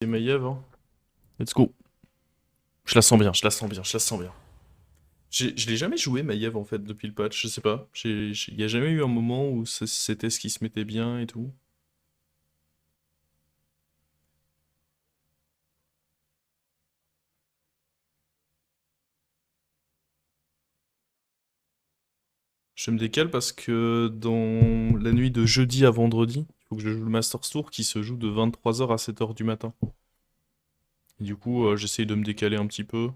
Maiev, hein. Let's go. Je la sens bien, je la sens bien, je la sens bien. Je l'ai jamais joué Maiev en fait depuis le patch, je sais pas. Y a jamais eu un moment où c'était ce qui se mettait bien et tout. Je me décale parce que dans la nuit de jeudi à vendredi, il faut que je joue le Masters Tour qui se joue de 23h à 7h du matin. Et du coup, j'essaye de me décaler un petit peu.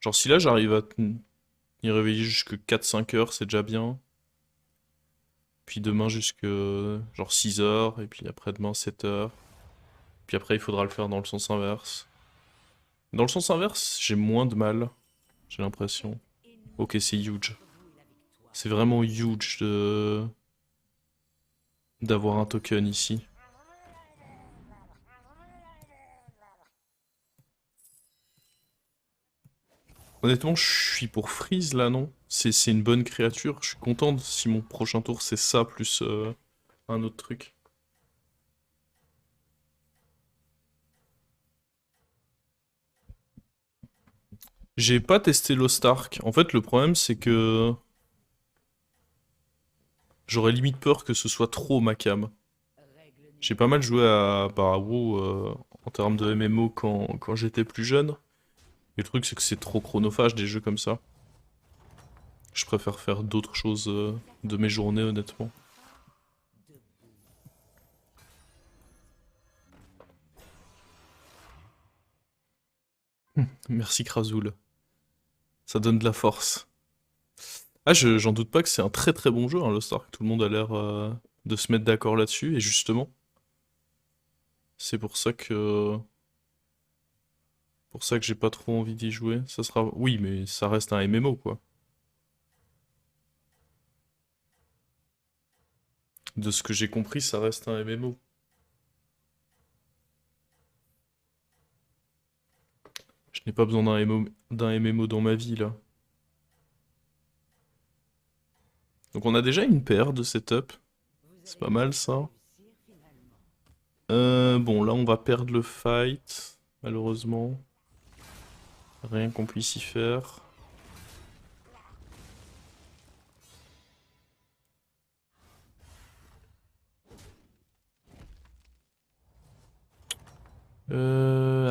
Genre si là j'arrive à y réveiller jusque 4-5 heures, c'est déjà bien. Puis demain jusque genre 6h, et puis après-demain 7h. Puis après il faudra le faire dans le sens inverse. Dans le sens inverse, j'ai moins de mal, j'ai l'impression. Ok, c'est huge. C'est vraiment huge d'avoir un token ici. Honnêtement, je suis pour Freeze là, non? C'est une bonne créature. Je suis content si mon prochain tour c'est ça plus un autre truc. J'ai pas testé Lost Ark. En fait, le problème c'est que j'aurais limite peur que ce soit trop ma cam. J'ai pas mal joué à WoW en termes de MMO quand j'étais plus jeune. Et le truc c'est que c'est trop chronophage des jeux comme ça. Je préfère faire d'autres choses de mes journées honnêtement. Merci Krazoul. Ça donne de la force. Ah, j'en doute pas que c'est un très très bon jeu, hein, Lost Ark. Tout le monde a l'air de se mettre d'accord là-dessus, et justement, c'est pour ça que j'ai pas trop envie d'y jouer. Ça sera, oui, mais ça reste un MMO quoi. De ce que j'ai compris, ça reste un MMO. Je n'ai pas besoin d'un MMO dans ma vie là. Donc on a déjà une paire de setup. C'est pas mal ça. Bon, là on va perdre le fight, malheureusement. Rien qu'on puisse y faire.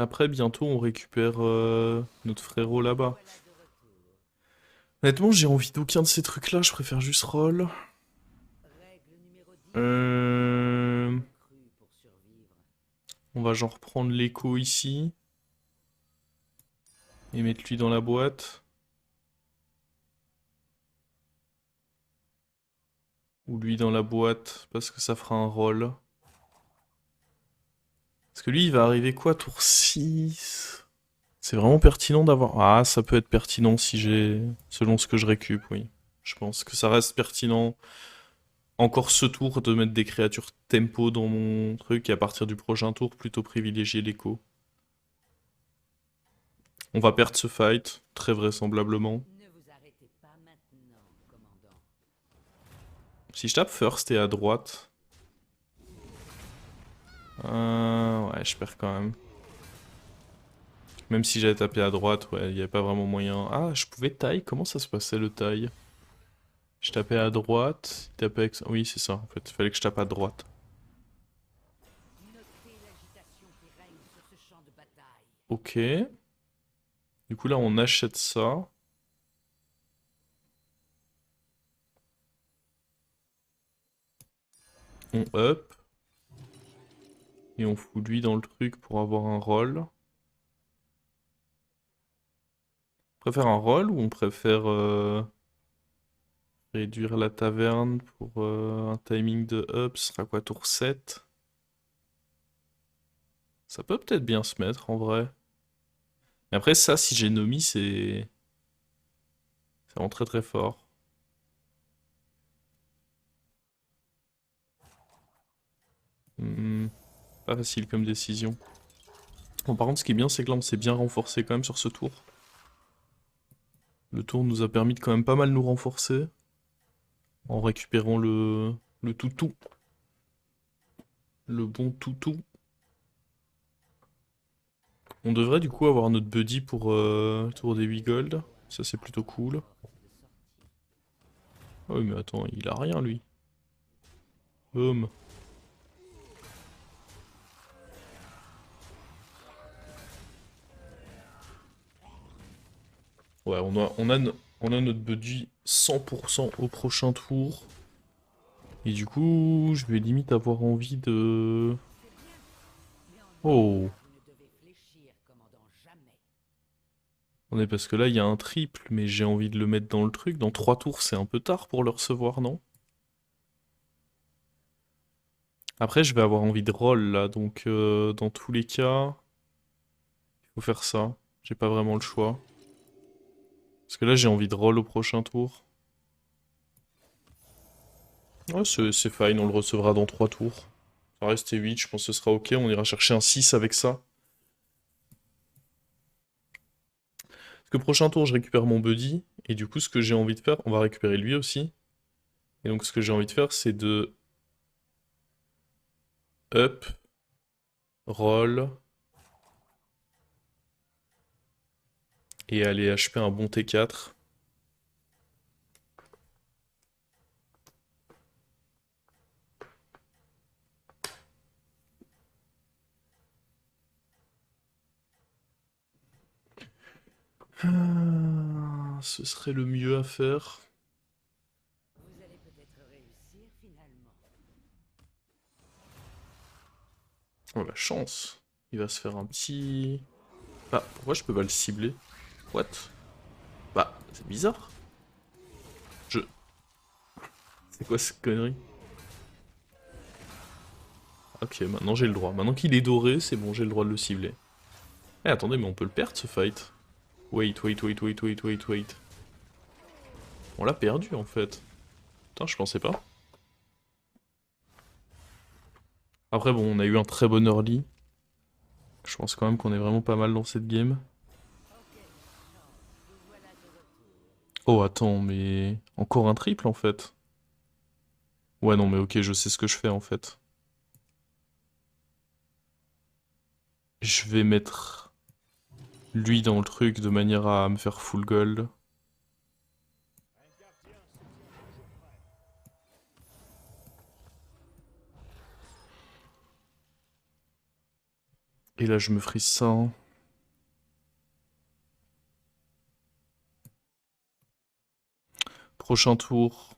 Après, bientôt, on récupère notre frérot là-bas. Honnêtement, j'ai envie d'aucun de ces trucs-là, je préfère juste roll. Euh, On va genre prendre l'écho ici. Et mettre lui dans la boîte. Ou lui dans la boîte, parce que ça fera un roll. Parce que lui, il va arriver quoi, tour 6? C'est vraiment pertinent d'avoir... Ah, ça peut être pertinent si j'ai... Selon ce que je récup, oui. Je pense que ça reste pertinent. Encore ce tour de mettre des créatures tempo dans mon truc et à partir du prochain tour plutôt privilégier l'écho. On va perdre ce fight, très vraisemblablement. Si je tape first et à droite... ouais, je perds quand même. Même si j'avais tapé à droite, ouais, il n'y avait pas vraiment moyen. Ah, je pouvais taille? Comment ça se passait le taille? Je tapais à droite, il tapait avec... Oui, c'est ça, en fait, il fallait que je tape à droite. Ok. Du coup, là, on achète ça. On up. Et on fout lui dans le truc pour avoir un roll. On préfère un roll ou on préfère réduire la taverne pour un timing de up? Ce sera quoi, tour 7? Ça peut peut-être bien se mettre en vrai. Mais après, ça, si j'ai Nomi, c'est vraiment très très fort. Hmm, pas facile comme décision. Bon, par contre, ce qui est bien, c'est que là, on s'est bien renforcé quand même sur ce tour. Le tour nous a permis de quand même pas mal nous renforcer. En récupérant le toutou. Le bon toutou. On devrait du coup avoir notre buddy pour tour des 8 gold. Ça c'est plutôt cool. Ah oui mais attends, il a rien lui. Boum. Ouais, on a notre buddy 100% au prochain tour. Et du coup, je vais limite avoir envie de... Oh. On est parce que là, il y a un triple, mais j'ai envie de le mettre dans le truc. Dans 3 tours, c'est un peu tard pour le recevoir, non? Après, je vais avoir envie de roll, là. Donc, dans tous les cas, il faut faire ça. J'ai pas vraiment le choix. Parce que là, j'ai envie de roll au prochain tour. Ouais, c'est fine, on le recevra dans 3 tours. Ça reste 8, je pense que ce sera ok. On ira chercher un 6 avec ça. Parce que prochain tour, je récupère mon buddy. Et du coup, ce que j'ai envie de faire, on va récupérer lui aussi. Et donc, ce que j'ai envie de faire, c'est de up, roll, et aller HP un bon T4. Ce serait le mieux à faire. Oh la chance. Il va se faire un petit... Ah, pourquoi je peux pas le cibler? What? Bah, c'est bizarre. Je... C'est quoi cette connerie? Ok, maintenant j'ai le droit. Maintenant qu'il est doré, c'est bon, j'ai le droit de le cibler. Eh, attendez, mais on peut le perdre ce fight. Wait, wait, wait, wait, wait, wait, wait. On l'a perdu en fait. Putain, je pensais pas. Après, bon, on a eu un très bon early. Je pense quand même qu'on est vraiment pas mal dans cette game. Oh, attends, mais... Encore un triple en fait. Ouais, non, mais ok, je sais ce que je fais en fait. Je vais mettre lui dans le truc de manière à me faire full gold. Et là, je me frise ça, hein. Prochain tour,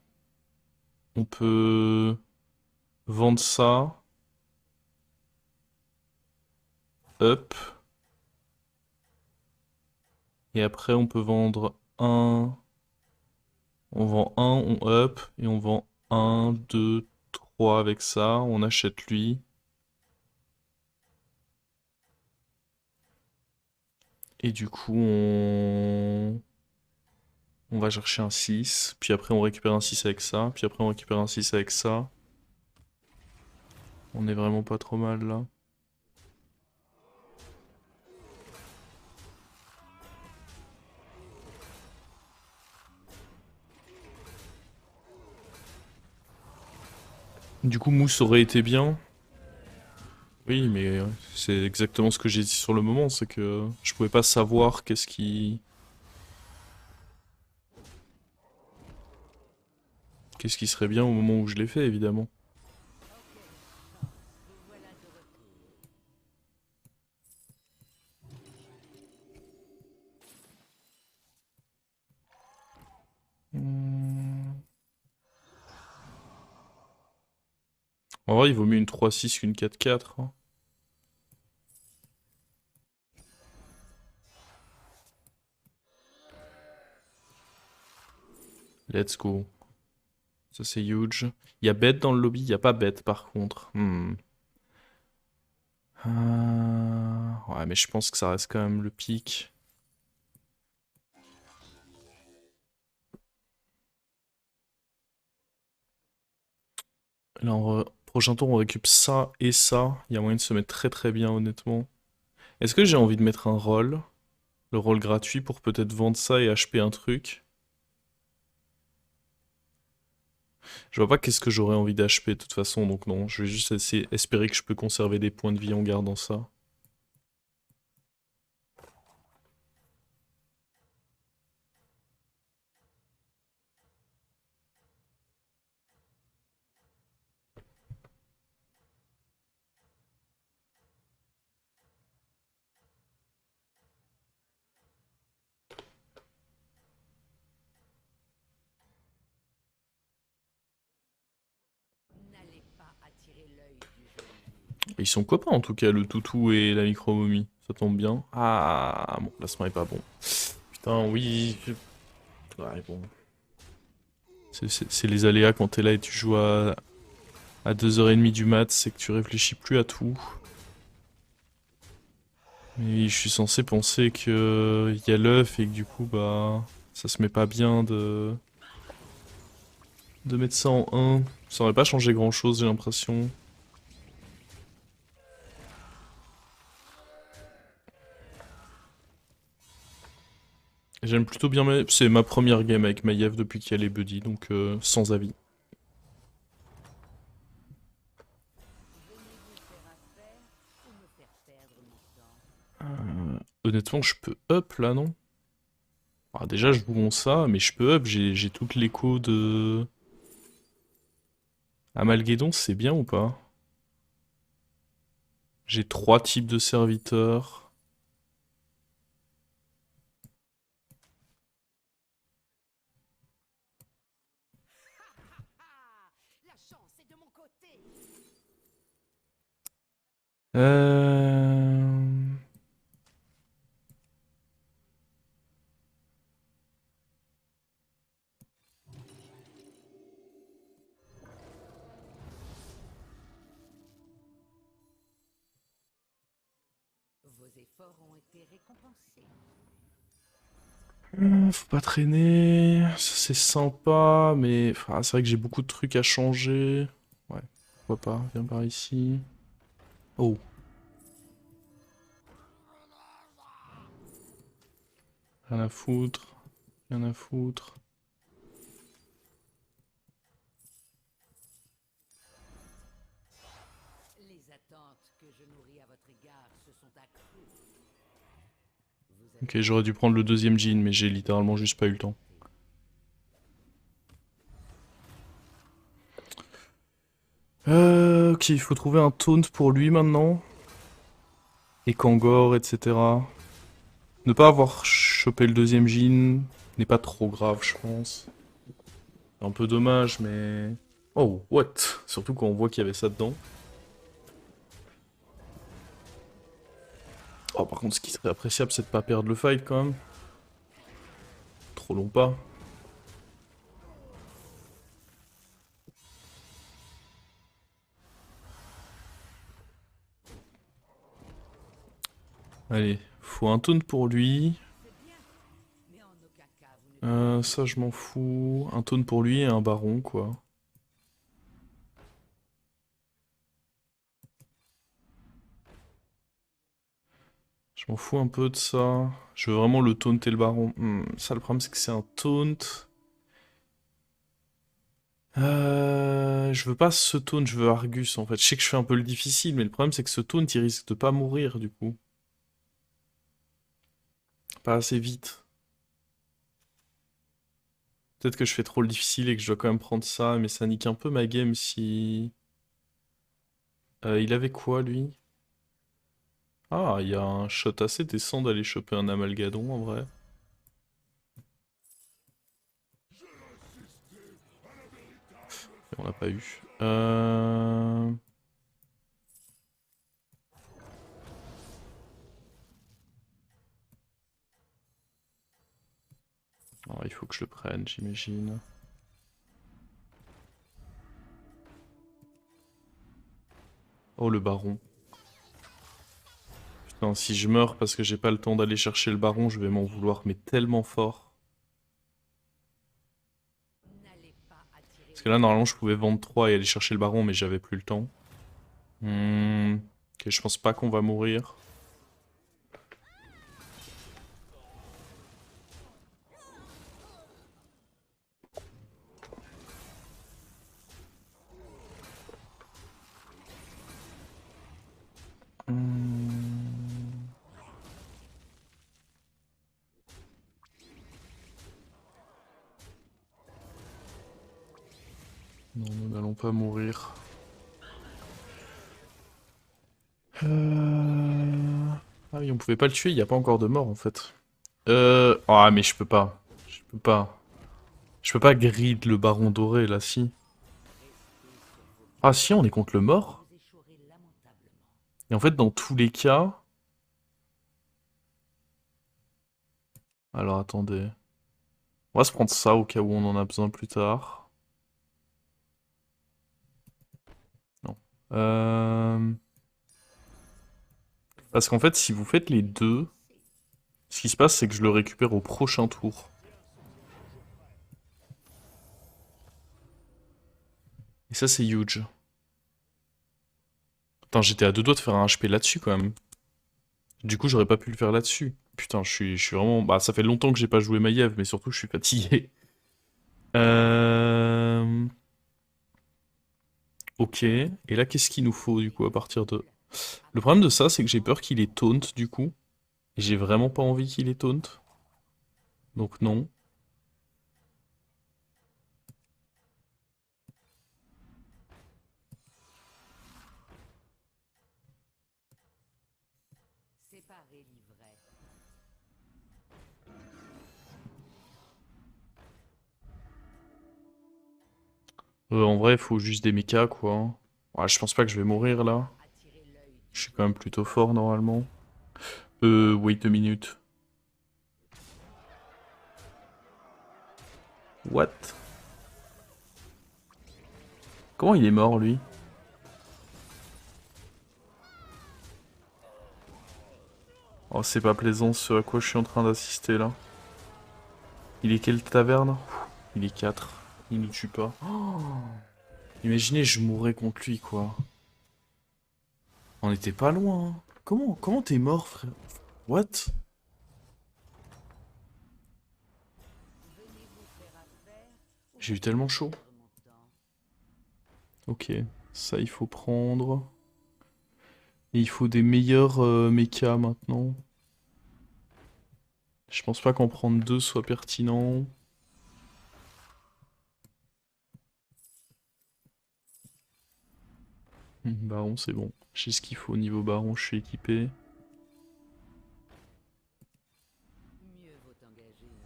on peut vendre ça. Up. Et après, on peut vendre un. On vend un, on up. Et on vend un, 2, 3 avec ça. On achète lui. Et du coup, on va chercher un 6. Puis après, on récupère un 6 avec ça. Puis après, on récupère un 6 avec ça. On est vraiment pas trop mal là. Du coup, Mousse aurait été bien. Oui, mais c'est exactement ce que j'ai dit sur le moment, c'est que je pouvais pas savoir qu'est-ce qui serait bien au moment où je l'ai fait, évidemment. Hmm. En vrai, il vaut mieux une 3-6 qu'une 4-4, hein. Let's go. Ça, c'est huge. Il y a bête dans le lobby, il n'y a pas bête par contre. Ouais, mais je pense que ça reste quand même le pic. Là, prochain tour, on récupère ça et ça. Il y a moyen de se mettre très très bien, honnêtement. Est-ce que j'ai envie de mettre un roll? Le roll gratuit pour peut-être vendre ça et HP un truc? Je vois pas qu'est-ce que j'aurais envie d'HP de toute façon, donc non. Je vais juste essayer, espérer que je peux conserver des points de vie en gardant ça. Ils sont copains en tout cas, le toutou et la micro-momie. Ça tombe bien. Ah, mon placement est pas bon. Putain, oui. Ouais, bon. C'est les aléas quand t'es là et tu joues à 2h30 du mat, c'est que tu réfléchis plus à tout. Mais je suis censé penser que y a l'œuf et que du coup, bah, ça se met pas bien de mettre ça en 1. Ça aurait pas changé grand chose, j'ai l'impression. J'aime plutôt bien C'est ma première game avec Maiev depuis qu'il y a les buddies, donc sans avis. Honnêtement, je peux up là, non? Ah, déjà, je vous montre ça, mais je peux up, j'ai toute l'écho de... Amalguédon, c'est bien ou pas? J'ai 3 types de serviteurs. Euh... Faut pas traîner, ça c'est sympa, mais enfin, c'est vrai que j'ai beaucoup de trucs à changer. Ouais, pourquoi pas, viens par ici. Oh. Rien à foutre, rien à foutre. Ok, j'aurais dû prendre le deuxième jean, mais j'ai littéralement juste pas eu le temps. Ok, il faut trouver un taunt pour lui maintenant. Et Kangor, etc. Ne pas avoir chopé le deuxième jean n'est pas trop grave, je pense. C'est un peu dommage, mais... Oh, what? Surtout quand on voit qu'il y avait ça dedans. Oh, par contre, ce qui serait appréciable, c'est de pas perdre le fight, quand même. Trop long pas. Allez, faut un taunt pour lui. Ça, je m'en fous. Un taunt pour lui et un baron, quoi. Je m'en fous un peu de ça. Je veux vraiment le taunt et le baron. Ça, le problème, c'est que c'est un taunt. Je veux pas ce taunt, je veux Argus, en fait. Je sais que je fais un peu le difficile, mais le problème, c'est que ce taunt, il risque de pas mourir, du coup. Pas assez vite. Peut-être que je fais trop le difficile et que je dois quand même prendre ça, mais ça nique un peu ma game si... il avait quoi, lui? Ah, il y a un shot assez décent d'aller choper un amalgadon, en vrai. Et on l'a pas eu. Alors, il faut que je le prenne, j'imagine. Oh, le baron. Putain, si je meurs parce que j'ai pas le temps d'aller chercher le baron, je vais m'en vouloir, mais tellement fort. Parce que là, normalement, je pouvais vendre 3 et aller chercher le baron, mais j'avais plus le temps. Ok, je pense pas qu'on va mourir. Hmm. Non, nous n'allons pas mourir. Ah oui, on pouvait pas le tuer, il n'y a pas encore de mort en fait. Ah, mais je peux pas. Je peux pas. Je peux pas grid le baron doré là, si. Ah si, on est contre le mort? Et en fait, dans tous les cas... Alors, attendez. On va se prendre ça au cas où on en a besoin plus tard. Non. Parce qu'en fait, si vous faites les deux, ce qui se passe, c'est que je le récupère au prochain tour. Et ça, c'est huge. Attends, j'étais à deux doigts de faire un HP là-dessus, quand même. Du coup, j'aurais pas pu le faire là-dessus. Putain, je suis vraiment... Bah, ça fait longtemps que j'ai pas joué Maiev, mais surtout, je suis fatigué. Euh... Ok. Et là, qu'est-ce qu'il nous faut, du coup, à partir de... Le problème de ça, c'est que j'ai peur qu'il ait taunt, du coup. Et j'ai vraiment pas envie qu'il ait taunt. Donc non. En vrai, il faut juste des mechas, quoi. Ouais, je pense pas que je vais mourir, là. Je suis quand même plutôt fort, normalement. Wait 2 minutes. What? Comment il est mort, lui? Oh, c'est pas plaisant ce à quoi je suis en train d'assister, là. Il est quelle taverne? Il est 4. Il nous tue pas. Oh, imaginez, je mourrais contre lui, quoi. On était pas loin, hein. Comment t'es mort, frère? What? J'ai eu tellement chaud. Ok, ça il faut prendre. Et il faut des meilleurs mechas maintenant. Je pense pas qu'en prendre deux soit pertinent. Baron, c'est bon. J'ai ce qu'il faut au niveau baron, je suis équipé.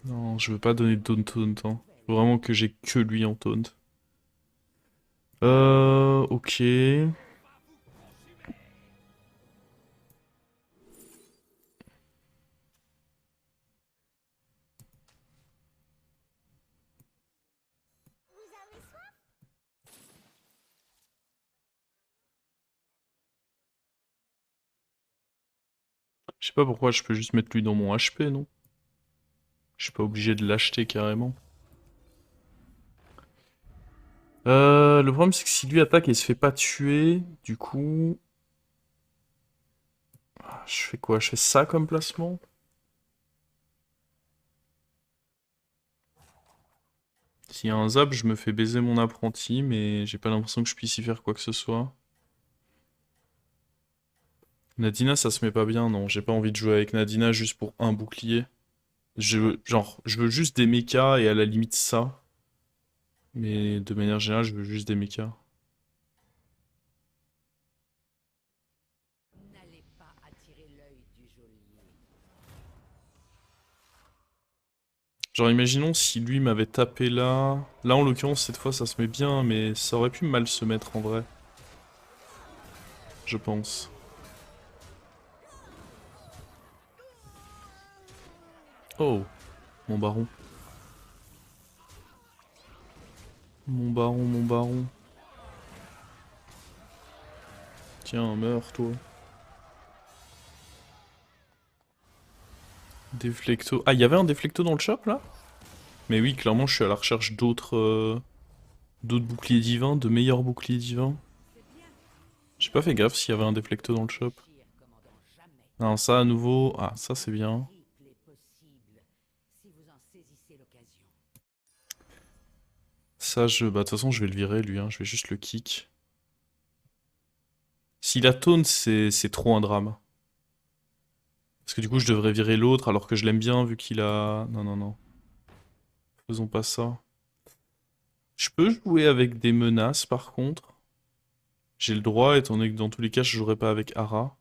Non, je veux pas donner de taunt, hein. Faut vraiment que j'ai que lui en taunt. Ok. Je sais pas pourquoi je peux juste mettre lui dans mon HP, non? Je suis pas obligé de l'acheter carrément. Le problème c'est que si lui attaque et se fait pas tuer, du coup... Je fais quoi? Je fais ça comme placement? S'il y a un zap, je me fais baiser mon apprenti, mais j'ai pas l'impression que je puisse y faire quoi que ce soit. Nadina, ça se met pas bien, non. J'ai pas envie de jouer avec Nadina juste pour un bouclier. Je veux juste des mechas et à la limite ça. Mais de manière générale, je veux juste des mechas. Genre, imaginons si lui m'avait tapé là. Là, en l'occurrence, cette fois, ça se met bien, mais ça aurait pu mal se mettre en vrai. Je pense. Oh, mon baron. Mon baron, mon baron. Tiens, meurs, toi. Déflecto. Ah, il y avait un déflecto dans le shop, là? Mais oui, clairement, je suis à la recherche d'autres boucliers divins, de meilleurs boucliers divins. J'ai pas fait gaffe s'il y avait un déflecto dans le shop. Non, ça, à nouveau... Ah, ça, c'est bien. Ça, bah, de toute façon, je vais le virer, lui, hein. Je vais juste le kick. S'il a taunt, c'est trop un drame. Parce que du coup, je devrais virer l'autre alors que je l'aime bien vu qu'il a... Non, non, non. Faisons pas ça. Je peux jouer avec des menaces par contre. J'ai le droit étant donné que dans tous les cas, je jouerai pas avec Ara.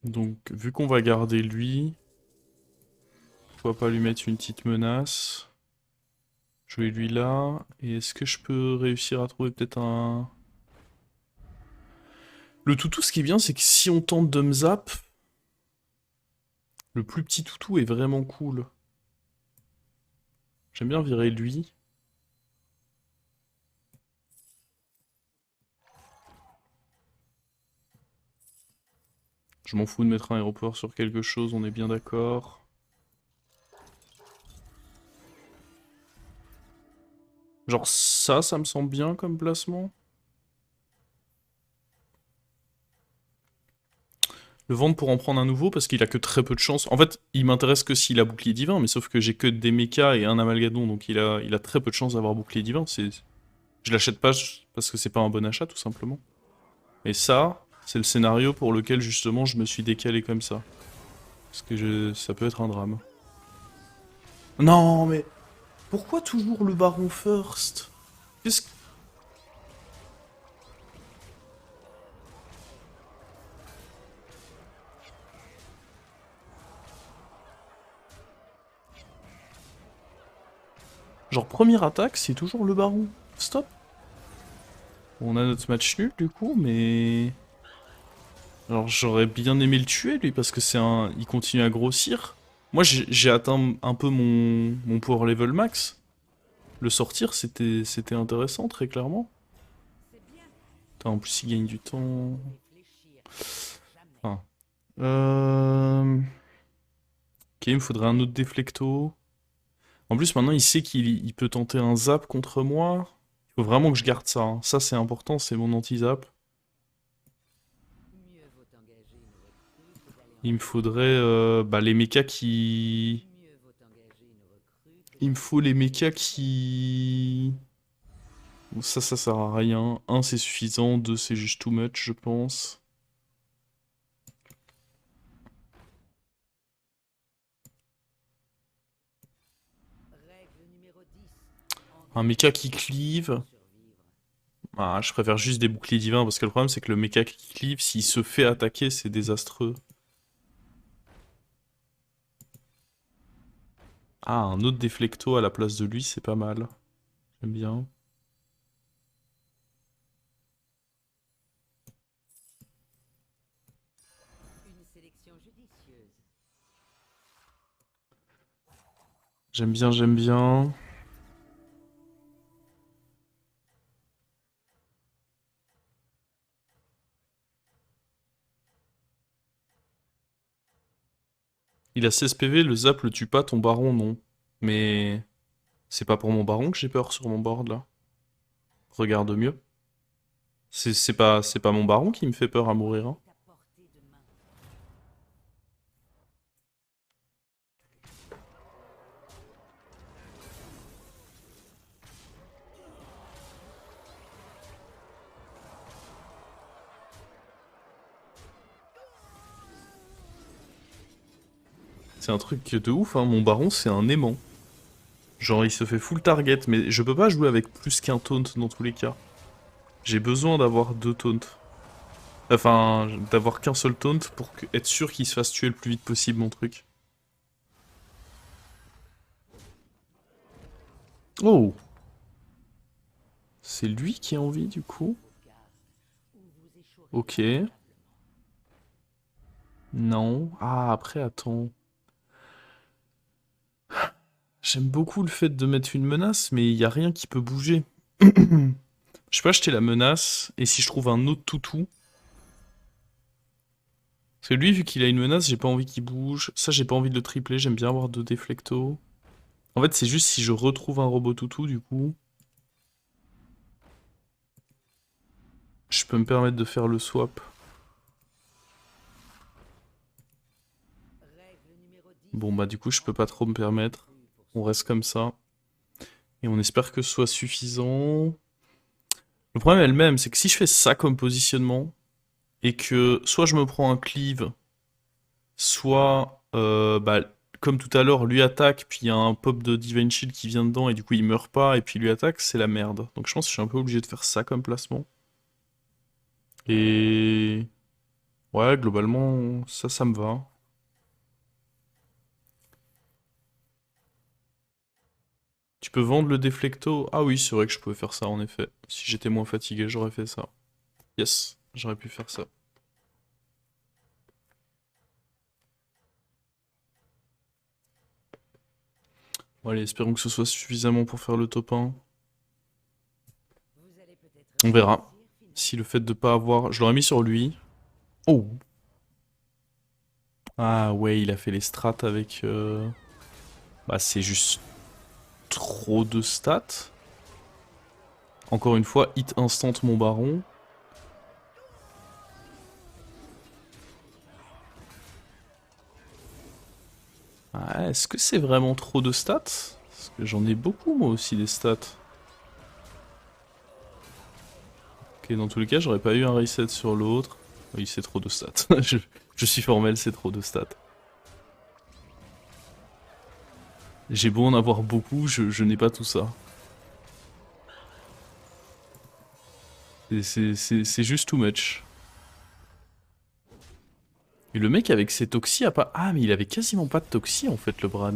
Donc, vu qu'on va garder lui, pourquoi pas lui mettre une petite menace. Jouer lui là. Et est-ce que je peux réussir à trouver peut-être un... Le toutou, ce qui est bien, c'est que si on tente de me zap, le plus petit toutou est vraiment cool. J'aime bien virer lui. Je m'en fous de mettre un aéroport sur quelque chose, on est bien d'accord. Genre ça me semble bien comme placement. Le vendre pour en prendre un nouveau parce qu'il a que très peu de chance. En fait, il m'intéresse que s'il a bouclier divin, mais sauf que j'ai que des mechas et un amalgadon, donc il a très peu de chance d'avoir bouclier divin. Je l'achète pas parce que c'est pas un bon achat, tout simplement. Et ça, c'est le scénario pour lequel justement je me suis décalé comme ça. Parce que ça peut être un drame. Non, mais pourquoi toujours le baron first? Qu'est-ce que... Genre, première attaque, c'est toujours le baron. Stop. On a notre match nul du coup, mais... Alors j'aurais bien aimé le tuer lui parce que c'est un... il continue à grossir. Moi j'ai atteint un peu mon power level max. Le sortir c'était intéressant très clairement. Putain, en plus il gagne du temps. Enfin, ok, il me faudrait un autre déflecto. En plus maintenant il sait qu'il peut tenter un zap contre moi. Il faut vraiment que je garde ça, hein. Ça c'est important, c'est mon anti-zap. Il me faudrait bah, les mechas qui... Il me faut les mechas qui... Bon, ça sert à rien. Un, c'est suffisant. Deux, c'est juste too much, je pense. Un mecha qui cleave. Ah, je préfère juste des boucliers divins parce que le problème, c'est que le mecha qui cleave, s'il se fait attaquer, c'est désastreux. Ah, un autre déflecto à la place de lui, c'est pas mal. J'aime bien. J'aime bien, j'aime bien. Il a 16 PV, le zap le tue pas, ton baron non. Mais c'est pas pour mon baron que j'ai peur sur mon board là. Regarde mieux. C'est pas mon baron qui me fait peur à mourir, hein. C'est un truc de ouf, hein. Mon baron, c'est un aimant. Genre, il se fait full target, mais je peux pas jouer avec plus qu'un taunt dans tous les cas. J'ai besoin d'avoir deux taunts. Enfin, d'avoir qu'un seul taunt pour être sûr qu'il se fasse tuer le plus vite possible, mon truc. Oh! C'est lui qui a envie, du coup? Ok. Non. Ah, après, attends. J'aime beaucoup le fait de mettre une menace, mais il y a rien qui peut bouger. Je peux acheter la menace, et si je trouve un autre toutou... Parce que lui, vu qu'il a une menace, j'ai pas envie qu'il bouge. Ça, j'ai pas envie de le tripler, j'aime bien avoir deux déflectos. En fait, c'est juste si je retrouve un robot toutou, du coup... Je peux me permettre de faire le swap. Bon, bah du coup, je peux pas trop me permettre. On reste comme ça. Et on espère que ce soit suffisant. Le problème est le même, c'est que si je fais ça comme positionnement, et que soit je me prends un cleave, soit, bah, comme tout à l'heure, lui attaque, puis il y a un pop de Divine Shield qui vient dedans, et du coup il meurt pas, et puis lui attaque, c'est la merde. Donc je pense que je suis un peu obligé de faire ça comme placement. Et... Ouais, globalement, ça me va. Tu peux vendre le déflecto? Ah oui, c'est vrai que je pouvais faire ça en effet. Si j'étais moins fatigué, j'aurais fait ça. Yes, j'aurais pu faire ça. Bon, allez, espérons que ce soit suffisamment pour faire le top 1. On verra. Si le fait de pas avoir... Je l'aurais mis sur lui. Oh! Ah ouais, il a fait les strats avec... Bah c'est juste trop de stats. Encore une fois, hit instant mon baron. Ah, est-ce que c'est vraiment trop de stats? Parce que j'en ai beaucoup moi aussi des stats. Ok, dans tous les cas, j'aurais pas eu un reset sur l'autre. Oui, c'est trop de stats. je suis formel, c'est trop de stats. J'ai beau en avoir beaucoup, je n'ai pas tout ça. C'est juste too much. Et le mec avec ses toxis a pas... Ah, mais il avait quasiment pas de toxis en fait, le Bran.